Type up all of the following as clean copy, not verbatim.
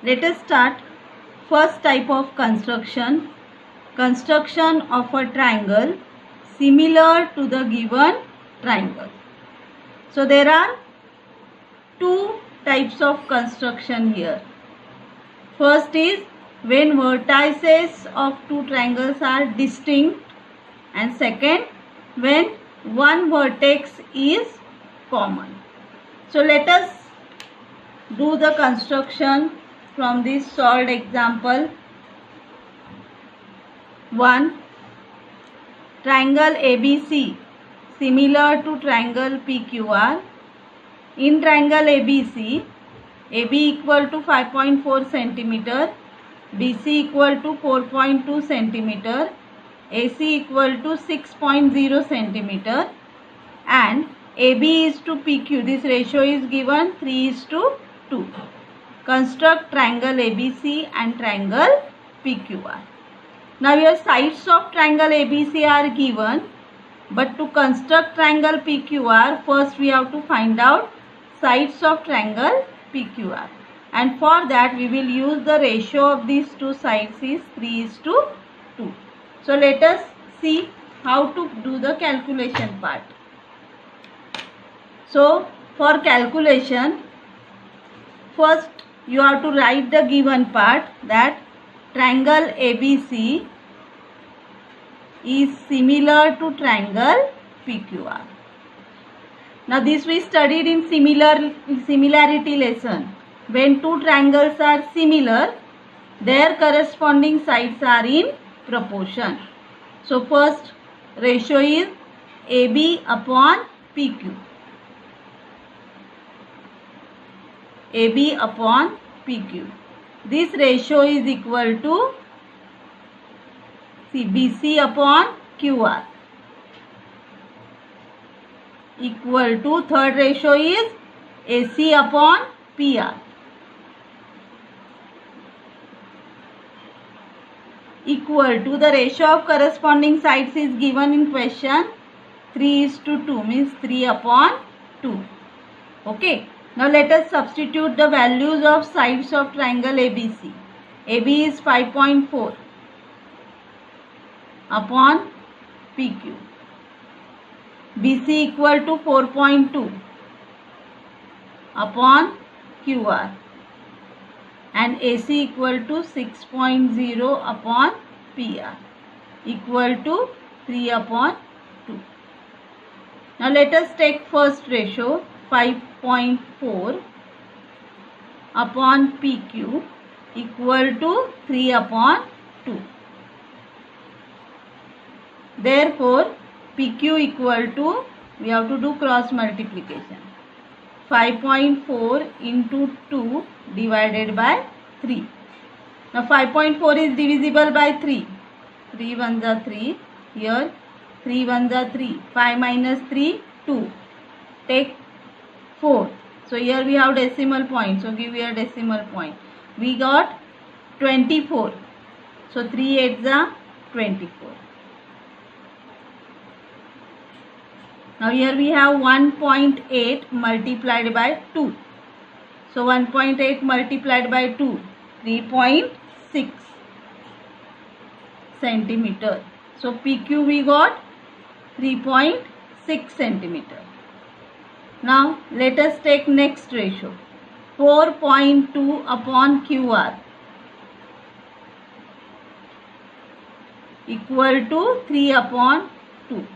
Let us start. First type of construction of a triangle similar to the given triangle. So there are two types of construction here. First is when vertices of two triangles are distinct, and second when one vertex is common. So let us do the construction from this solved example. 1. Triangle ABC similar to triangle PQR. In triangle ABC, AB equal to 5.4 centimeter, BC equal to 4.2 centimeter, AC equal to 6.0 centimeter, and AB is to PQ. This ratio is given 3:2. Construct triangle ABC and triangle PQR. Now your sides of triangle ABC are given, but to construct triangle PQR, first we have to find out sides of triangle PQR, and for that we will use the ratio of these two sides is 3:2. So let us see how to do the calculation part. So for calculation, first you have to write the given part, that triangle ABC is similar to triangle PQR. Now this we studied in similarity lesson. When two triangles are similar, their corresponding sides are in proportion. So first ratio is AB upon PQ. AB upon PQ. This ratio is equal to BC upon QR, equal to, third ratio is AC upon PR, equal to, the ratio of corresponding sides is given in question 3:2, means 3 upon 2. Okay. Now let us substitute the values of sides of triangle ABC. AB is 5.4 upon PQ. BC equal to 4.2 upon QR, and AC equal to 6.0 upon PR, equal to 3 upon 2. Now let us take first ratio, 5.4 upon PQ equal to 3 upon 2. Therefore, PQ equal to, we have to do cross multiplication. 5.4 into 2 divided by 3. Now 5.4 is divisible by 3. 3 ones are 3. Here 3 ones are 3. 5 minus 3, 2. Take 4. So here we have decimal point. So give here decimal point. We got 24. So 3 8s are 24. Now here we have 1.8 multiplied by 2. So 1.8 multiplied by 2, 3.6 centimeter. So PQ we got 3.6 centimeter. Now let us take next ratio, 4.2 upon QR equal to 3 upon 2.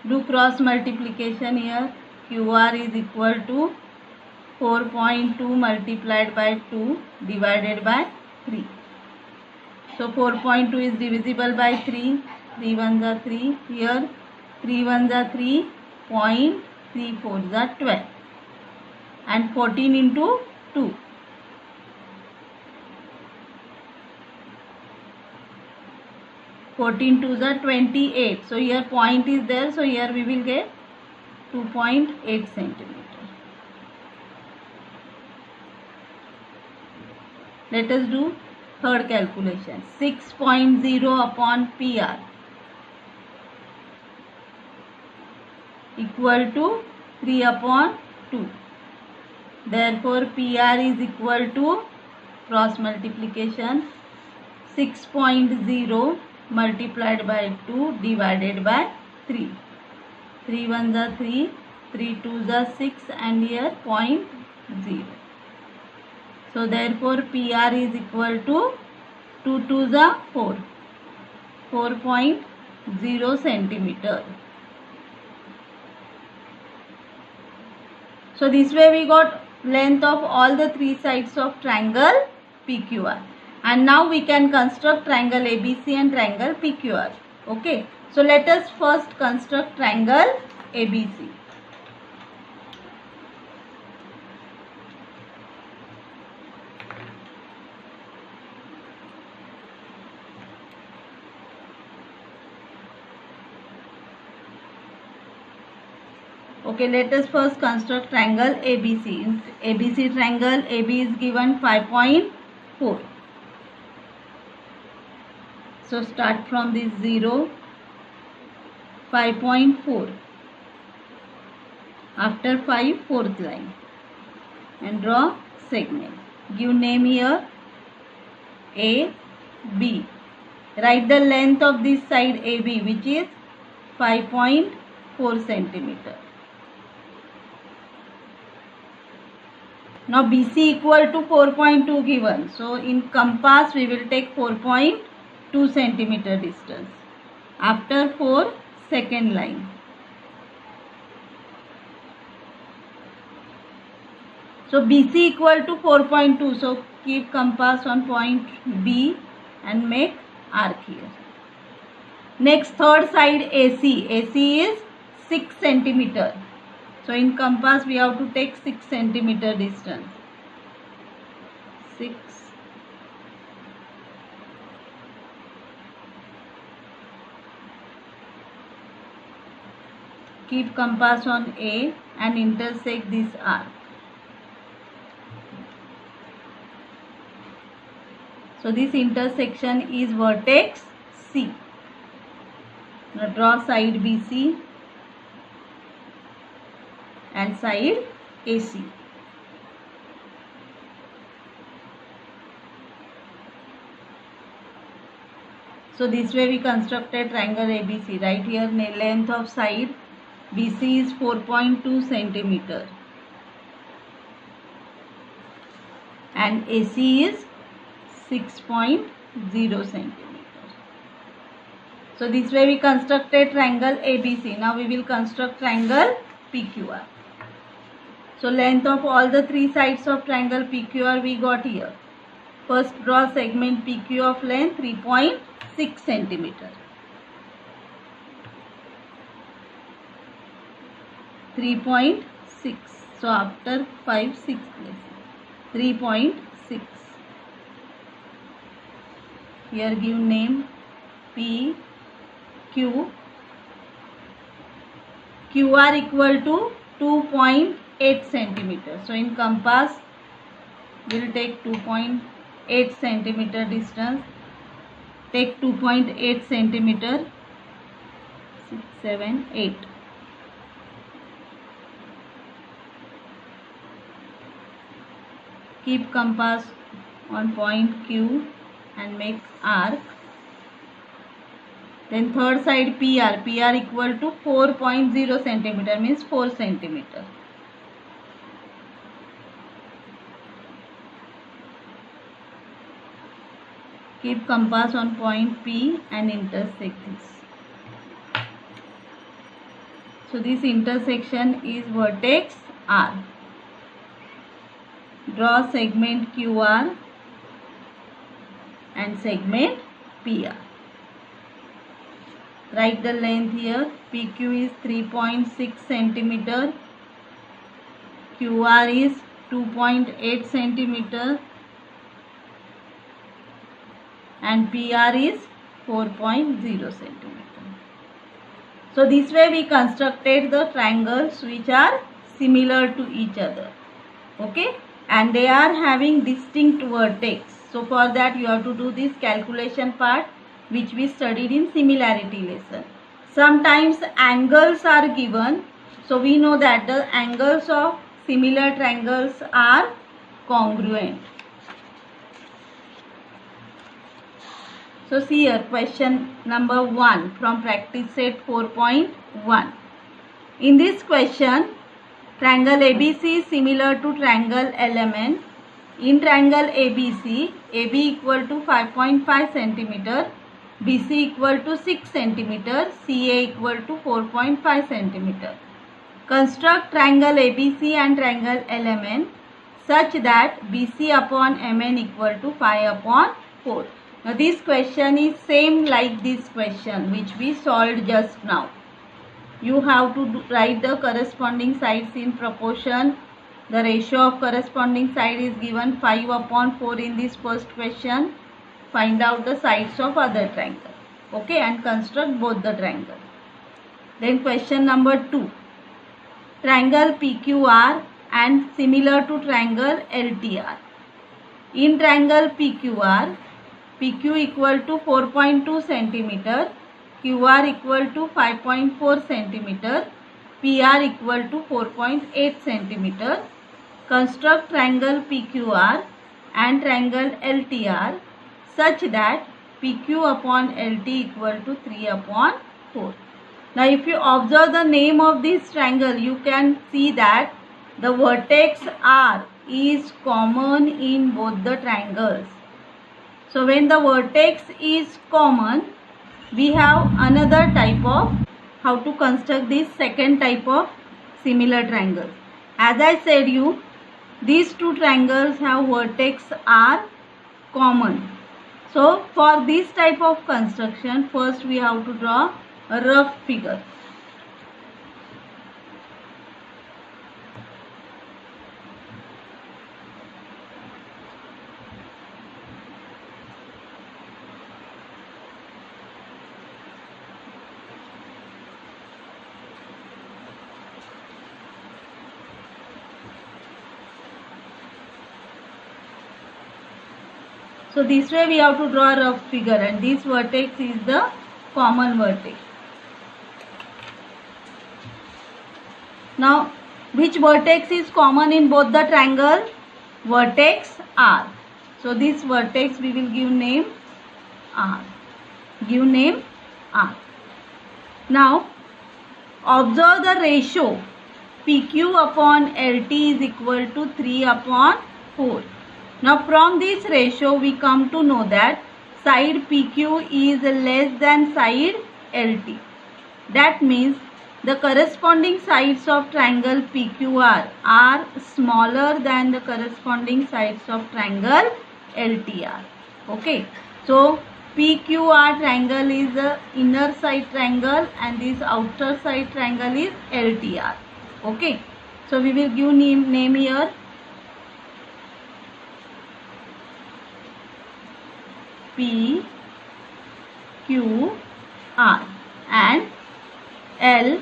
Do cross multiplication here. QR is equal to 4.2 multiplied by 2 divided by 3. So 4.2 is divisible by 3. 3 ones are 3. Here 3 ones are 3. 3 fours are 12. And 14 into 2. 14 twos are 28. So here point is there. So here we will get 2.8 centimeter. Let us do third calculation. 6.0 upon PR equal to 3 upon 2. Therefore PR is equal to cross multiplication 6.0 multiplied by 2 divided by 3. 3 1s are 3, 3 2s are 6, and here 0.0. So therefore PR is equal to 2 2s are 4, 4.0 centimeter. So this way we got length of all the three sides of triangle PQR. And now we can construct triangle ABC and triangle PQR. Okay. So let us first construct triangle ABC. Okay, let us first construct triangle ABC. In ABC triangle, AB is given 5.4. So start from this 0, 5.4. After 5, fourth line. And draw segment. Give name here A, B. Write the length of this side AB, which is 5.4 centimeter. Now BC equal to 4.2 given. So in compass we will take 4.2 centimeter distance. After 4, second line. So BC equal to 4.2. So keep compass on point B and make arc here. Next, third side AC. AC is 6 centimeter. So in compass we have to take 6 centimeter distance. 6. Keep compass on A and intersect this arc. So this intersection is vertex C. Now draw side BC and side AC. So this way we constructed triangle ABC. Right here length of side BC is 4.2 centimeter and AC is 6.0 centimeter. So this way we constructed triangle ABC. Now we will construct triangle PQR. So length of all the three sides of triangle PQR we got here. First draw segment PQ of length 3.6 centimeter. 3.6. So after 5, 6 places. 3.6. Here give name P, Q. QR equal to 2.8 centimeter. So in compass we will take 2.8 centimeter distance. Take 2.8 centimeter. 6, 7, 8. Keep compass on point Q and make arc. Then third side PR. PR equal to 4.0 centimeter means 4 centimeter. Keep compass on point P and intersect this. So this intersection is vertex R. Draw segment QR and segment PR. Write the length here. PQ is 3.6 centimeter. QR is 2.8 centimeter. And PR is 4.0 centimeter. So this way we constructed the triangles which are similar to each other. Okay. And they are having distinct vertex. So for that you have to do this calculation part which we studied in similarity lesson. Sometimes angles are given. So we know that the angles of similar triangles are congruent. So see here, question number 1 from practice set 4.1. In this question, triangle ABC is similar to triangle LMN. In triangle ABC, AB equal to 5.5 cm, BC equal to 6 cm, CA equal to 4.5 cm. Construct triangle ABC and triangle LMN such that BC upon MN equal to 5 upon 4. Now this question is same like this question which we solved just now. You have to write the corresponding sides in proportion. The ratio of corresponding side is given 5 upon 4 in this first question. Find out the sides of other triangle. Okay, and construct both the triangle. Then question number 2. Triangle PQR and similar to triangle LTR. In triangle PQR, PQ equal to 4.2 cm, QR equal to 5.4 cm, PR equal to 4.8 cm. Construct triangle PQR and triangle LTR such that PQ upon LT equal to 3 upon 4. Now if you observe the name of this triangle, you can see that the vertex R is common in both the triangles. So when the vertex is common, we have another type of how to construct this second type of similar triangles. As I said you, these two triangles have vertex R common. So for this type of construction, first we have to draw a rough figure. So this way we have to draw a rough figure, and this vertex is the common vertex. Now which vertex is common in both the triangle? Vertex R. So this vertex we will give name R. Give name R. Now observe the ratio. PQ upon LT is equal to 3 upon 4. Now from this ratio we come to know that side PQ is less than side LT. That means the corresponding sides of triangle PQR are smaller than the corresponding sides of triangle LTR. Okay. So PQR triangle is the inner side triangle and this outer side triangle is LTR. Okay. So we will give name here. P, Q, R and L,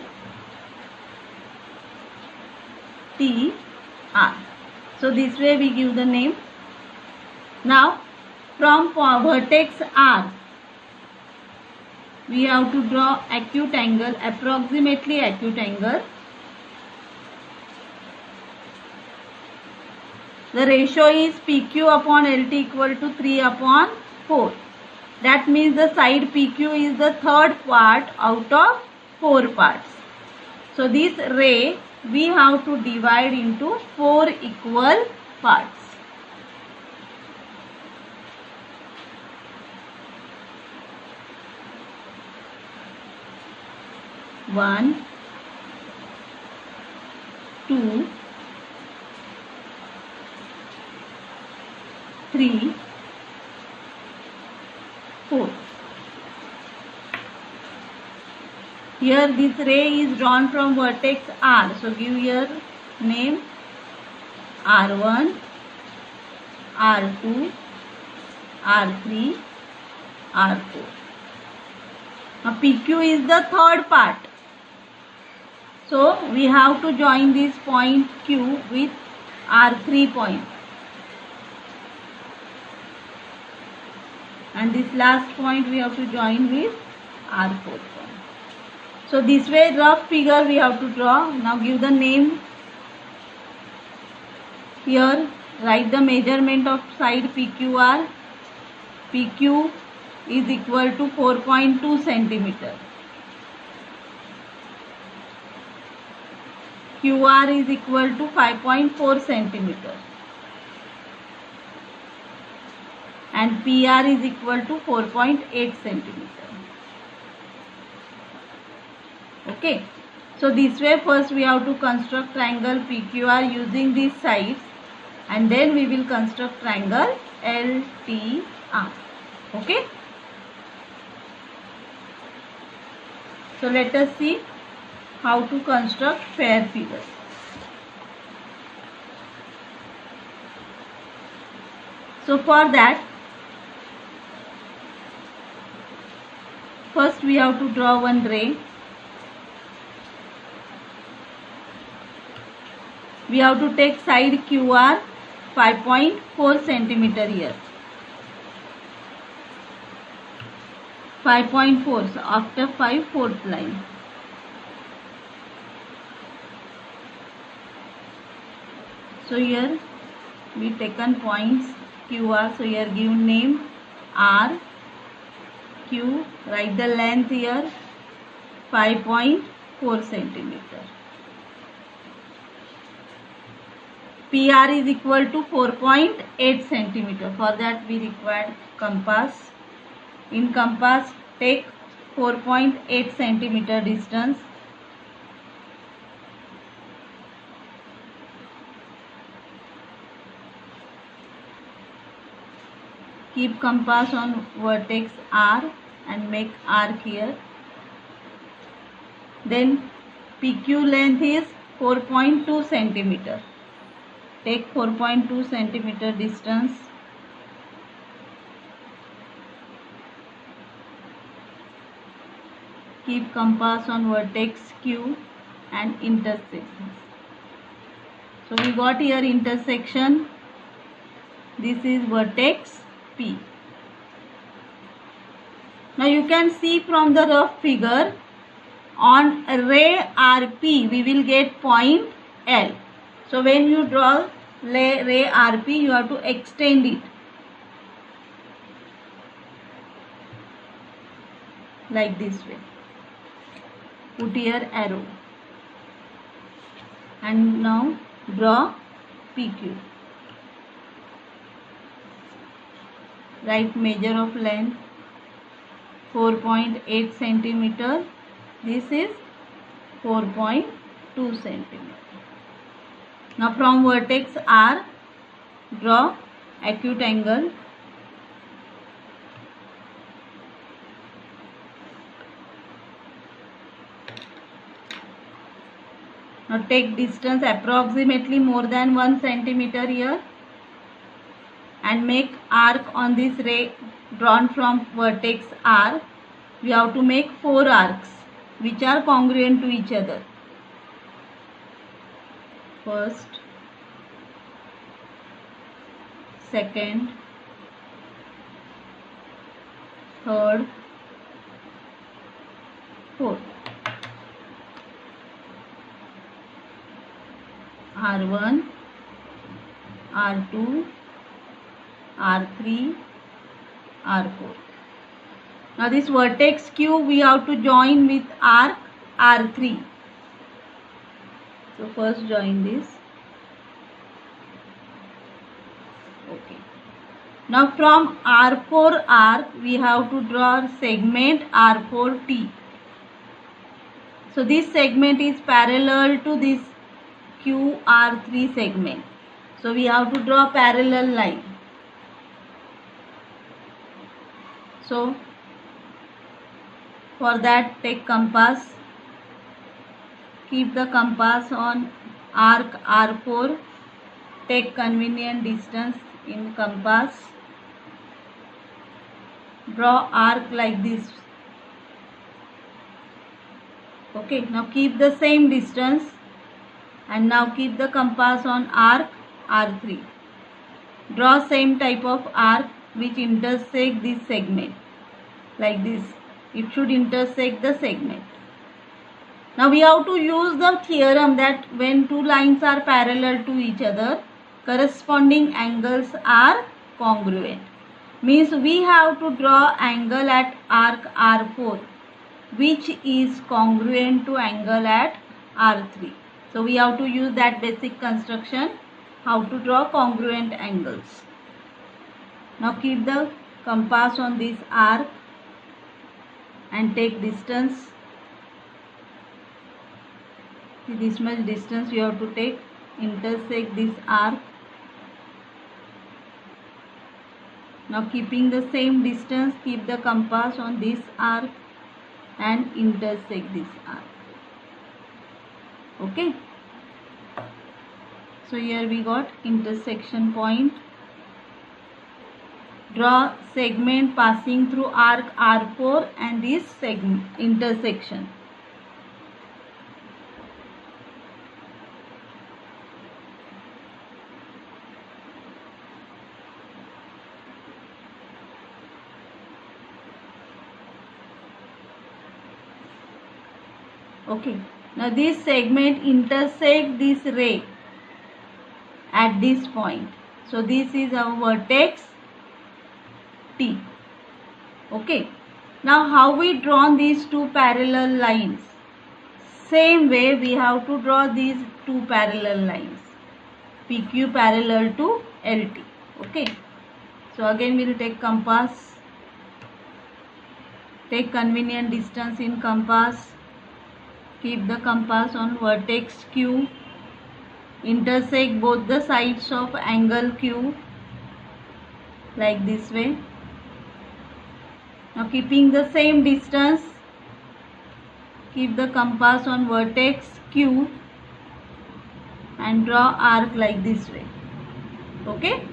T, R. So this way we give the name. Now from vertex R, we have to draw acute angle, approximately acute angle. The ratio is PQ upon LT equal to 3 upon 4. That means the side PQ is the third part out of 4 parts. So this ray we have to divide into 4 equal parts. One, 2, 3, 4. Here this ray is drawn from vertex R. So give here name R1, R2, R3, R4. Now PQ is the third part. So we have to join this point Q with R3 point. And this last point we have to join with R4 point. So this way rough figure we have to draw. Now give the name Here write the measurement of side PQR. PQ is equal to 4.2 centimeter. QR is equal to 5.4 centimeter. And PR is equal to 4.8 centimeter. Okay. So this way first we have to construct triangle PQR using these sides, and then we will construct triangle LTR. Okay. So let us see how to construct fair figure. So for that, first we have to draw one ray. We have to take side QR 5.4 centimeter here. 5.4, so after 5, fourth line. So here we taken points QR, so here give name R, Q, write the length here 5.4 centimeter. PR is equal to 4.8 centimeter. For that we require compass. In compass take 4.8 centimeter distance. Keep compass on vertex R and make arc here. Then PQ length is 4.2 centimeter. Take 4.2 centimeter distance. Keep compass on vertex Q and intersections. So we got here intersection. This is vertex P. Now you can see from the rough figure, on ray RP we will get point L. So when you draw ray RP, you have to extend it like this way. Put here arrow. And now draw PQ. Write measure of length 4.8 centimeter. This is 4.2 centimeter. Now from vertex R, draw acute angle. Now take distance approximately more than 1 centimeter here and make arc on this ray drawn from vertex R. We have to make 4 arcs which are congruent to each other. First, second, third, fourth. R1, R2, R3, R4. Now this vertex Q we have to join with arc R3. So first join this. Okay. Now from R4 arc we have to draw segment R4T. So this segment is parallel to this QR3 segment. So we have to draw parallel line. So for that take compass. Keep the compass on arc R4. Take convenient distance in compass. Draw arc like this. Okay, now keep the same distance and now keep the compass on arc R3. Draw same type of arc which intersect this segment like this. It should intersect the segment. Now we have to use the theorem that when two lines are parallel to each other, corresponding angles are congruent. Means we have to draw angle at arc R4 which is congruent to angle at R3. So we have to use that basic construction, how to draw congruent angles. Now keep the compass on this arc and take distance. See, this much distance you have to take, intersect this arc. Now keeping the same distance, keep the compass on this arc and intersect this arc. Okay. So here we got intersection point. Draw segment passing through arc R4 and this segment intersection. Okay, now this segment intersect this ray at this point. So this is our vertex T. Okay, now how we drawn these two parallel lines? Same way we have to draw these two parallel lines. PQ parallel to LT. Okay, so again we will take compass. Take convenient distance in compass. Keep the compass on vertex Q. Intersect both the sides of angle Q like this way. Now keeping the same distance, keep the compass on vertex Q and draw arc like this way. Okay.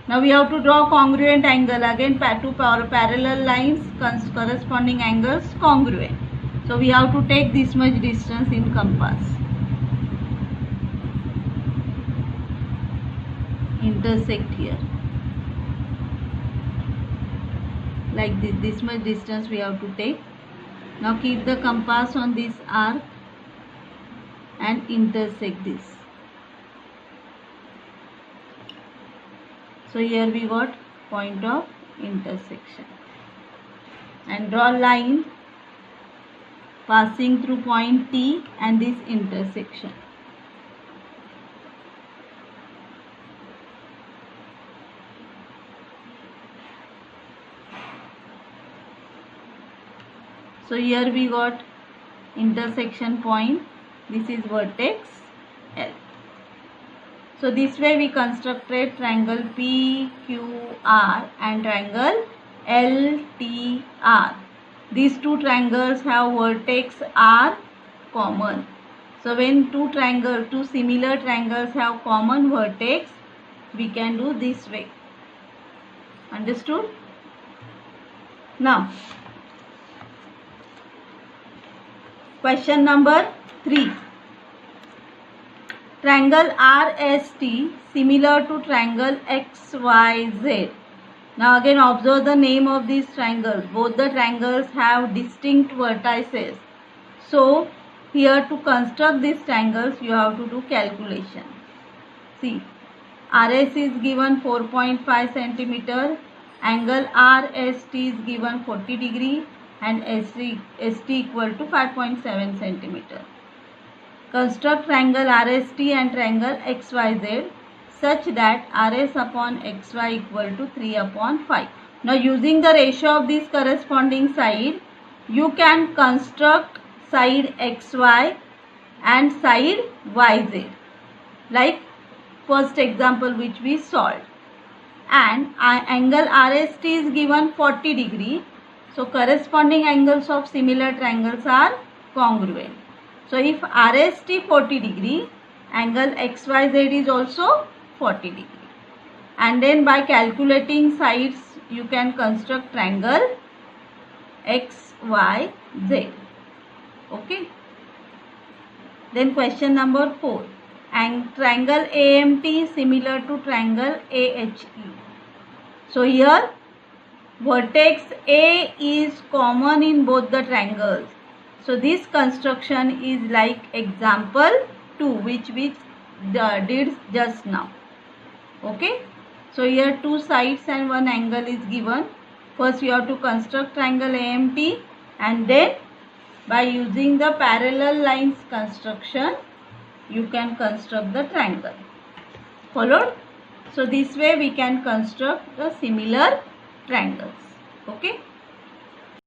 Now we have to draw congruent angle. Again two parallel lines, corresponding angles congruent. So we have to take this much distance in compass. Intersect here. Like this much distance we have to take. Now keep the compass on this arc and intersect this. So here we got point of intersection. And draw line passing through point T and this intersection. So here we got intersection point. This is vertex L. So this way we constructed triangle PQR and triangle LTR. These two triangles have vertex R common. So when two similar triangles have common vertex, we can do this way. Understood? Now, question number 3. Triangle RST similar to triangle XYZ. Now again observe the name of these triangles. Both the triangles have distinct vertices. So here to construct these triangles you have to do calculation. See, RS is given 4.5 cm, angle RST is given 40 degree and ST equal to 5.7 cm. Construct triangle RST and triangle XYZ such that RS upon XY equal to 3 upon 5. Now using the ratio of this corresponding side, you can construct side XY and side YZ. Like first example which we solved. And angle RST is given 40 degree. So corresponding angles of similar triangles are congruent. So if RST 40 degree, angle XYZ is also 40 degree. And then by calculating sides, you can construct triangle XYZ. Okay. Then question number 4. And triangle AMT similar to triangle AHE. So here vertex A is common in both the triangles. So this construction is like example 2 which did just now. Okay, so here two sides and one angle is given. First you have to construct triangle AMP, and then by using the parallel lines construction you can construct the triangle. Followed? So this way we can construct the similar triangles. Okay.